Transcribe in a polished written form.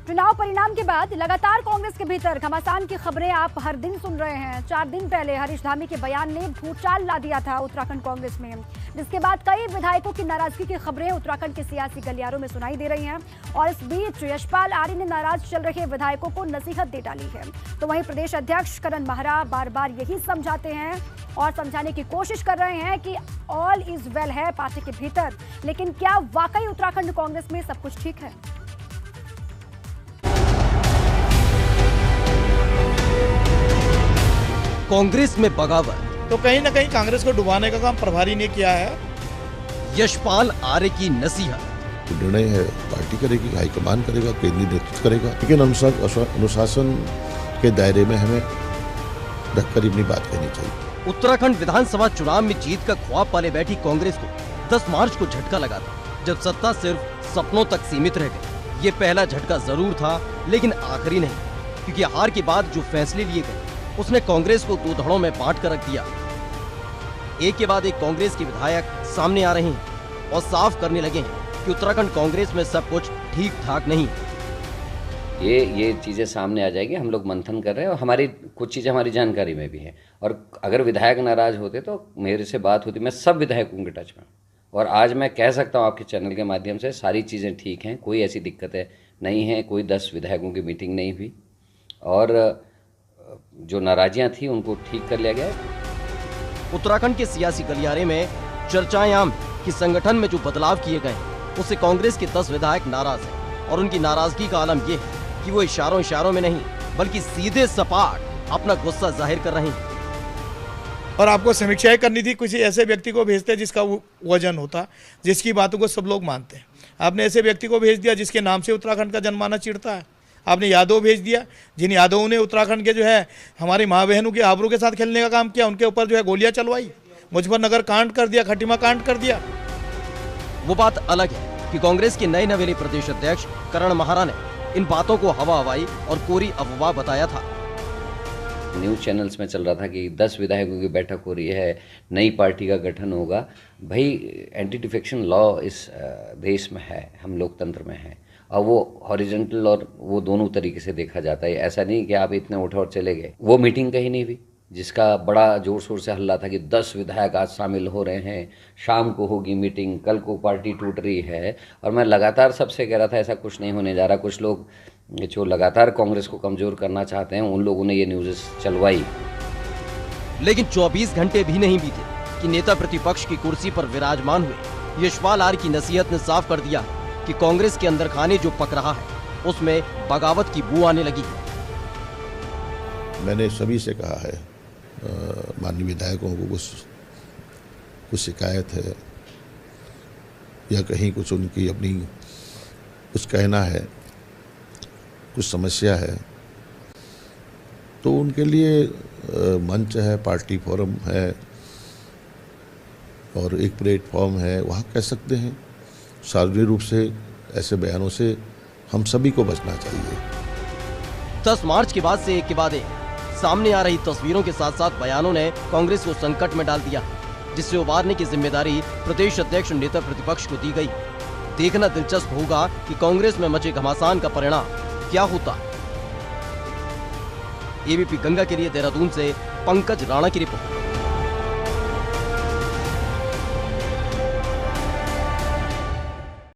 चुनाव परिणाम के बाद लगातार कांग्रेस के भीतर घमासान की खबरें आप हर दिन सुन रहे हैं। 4 दिन पहले हरीश धामी के बयान ने भूचाल ला दिया था उत्तराखंड कांग्रेस में, जिसके बाद कई विधायकों की नाराजगी की खबरें उत्तराखंड के सियासी गलियारों में सुनाई दे रही हैं। और इस बीच यशपाल आर्य ने नाराज चल रहे विधायकों को नसीहत दे डाली है। तो वहीं प्रदेश अध्यक्ष करण महरा बार बार यही समझाते हैं और समझाने की कोशिश कर रहे हैं कि ऑल इज वेल है पार्टी के भीतर, लेकिन क्या वाकई उत्तराखंड कांग्रेस में सब कुछ ठीक है? कांग्रेस में बगावत तो कहीं ना कहीं कांग्रेस को डुबाने का काम प्रभारी ने किया है। यशपाल आर्य की नसीहत। निर्णय है पार्टी करेगी, हाईकमान करेगा, केंद्रीय नेतृत्व करेगा, लेकिन अनुशासन के दायरे में हमें रखकर अपनी बात कहनी चाहिए। उत्तराखंड विधानसभा चुनाव में जीत का ख्वाब पाले बैठी कांग्रेस को 10 मार्च को झटका लगा था, जब सत्ता सिर्फ सपनों तक सीमित रह गई। ये पहला झटका जरूर था, लेकिन आखिरी नहीं, क्योंकि हार के बाद जो फैसले लिए गए उसने कांग्रेस को 2 धड़ों में बांट कर रख दिया। एक के बाद एक कांग्रेस के विधायक सामने आ रहे हैं और साफ करने लगे हैं कि उत्तराखंड कांग्रेस में सब कुछ ठीक ठाक नहीं। ये चीज़ें सामने आ जाएगी। हम लोग मंथन कर रहे हैं और हमारी कुछ चीज़ें हमारी जानकारी में भी हैं। और अगर विधायक नाराज होते तो मेरे से बात होती, मैं सब विधायकों के टच में। और आज मैं कह सकता हूँ आपके चैनल के माध्यम से सारी चीज़ें ठीक हैं, कोई ऐसी दिक्कतें नहीं हैं, कोई 10 विधायकों की मीटिंग नहीं हुई और जो नाराजियां थी उनको ठीक कर लिया गया। उत्तराखंड के सियासी गलियारे में चर्चाएं आम कि संगठन में जो बदलाव किए गए उससे कांग्रेस के 10 विधायक नाराज हैं और उनकी नाराजगी का आलम यह है कि वो इशारों में नहीं बल्कि सीधे सपाट अपना गुस्सा जाहिर कर रहे हैं। और आपको समीक्षाएं करनी थी, किसी ऐसे व्यक्ति को भेजते जिसका वजन होता, जिसकी बातों को सब लोग मानते हैं। आपने ऐसे व्यक्ति को भेज दिया जिसके नाम से उत्तराखंड का जनमानस चिढ़ता है। आपने यादव भेज दिया, जिन यादवों ने उत्तराखंड के जो है हमारी माँ बहनों की आबरू के साथ खेलने का काम किया, उनके ऊपर जो है गोलियां चलवाई, मुजफ्फरनगर कांड कर दिया, खटीमा कांड कर दिया। वो बात अलग है कि कांग्रेस के नए नवेले प्रदेश अध्यक्ष करण महरा ने इन बातों को हवा हवाई और कोरी अफवाह बताया था। न्यूज़ चैनल्स में चल रहा था कि 10 विधायकों की बैठक हो रही है, नई पार्टी का गठन होगा। भाई, एंटी डिफेक्शन लॉ इस देश में है, हम लोकतंत्र में है, और वो हॉरिजॉन्टल और वो दोनों तरीके से देखा जाता है। ऐसा नहीं कि आप इतने उठे और चले गए। वो मीटिंग कहीं नहीं हुई जिसका बड़ा जोर शोर से हल्ला था कि 10 विधायक आज शामिल हो रहे हैं, शाम को होगी मीटिंग, कल को पार्टी टूट रही है। और मैं लगातार सबसे कह रहा था ऐसा कुछ नहीं होने जा रहा। कुछ लोग जो लगातार कांग्रेस को कमज़ोर करना चाहते हैं, उन लोगों ने ये न्यूज़ चलवाई। लेकिन 24 घंटे भी नहीं बीते कि नेता प्रतिपक्ष की कुर्सी पर विराजमान हुए यशपाल आर्य की नसीहत ने साफ कर दिया कि कांग्रेस के अंदर खाने जो पक रहा है उसमें बगावत की बू आने लगी है। मैंने सभी से कहा है, माननीय विधायकों को कुछ शिकायत है या कहीं कुछ उनकी अपनी कुछ कहना है, कुछ समस्या है, तो उनके लिए मंच है, पार्टी फोरम है और एक प्लेटफॉर्म है, वहाँ कह सकते हैं। सार्वजनिक रूप से ऐसे बयानों से हम सभी को बचना चाहिए। 10 मार्च के बाद से एक के बाद एक सामने आ रही तस्वीरों के साथ साथ बयानों ने कांग्रेस को संकट में डाल दिया, जिससे उबारने की जिम्मेदारी प्रदेश अध्यक्ष नेता प्रतिपक्ष को दी गई। देखना दिलचस्प होगा कि कांग्रेस में मचे घमासान का परिणाम क्या होता है। एबीपी गंगा के लिए देहरादून से पंकज राणा की रिपोर्ट।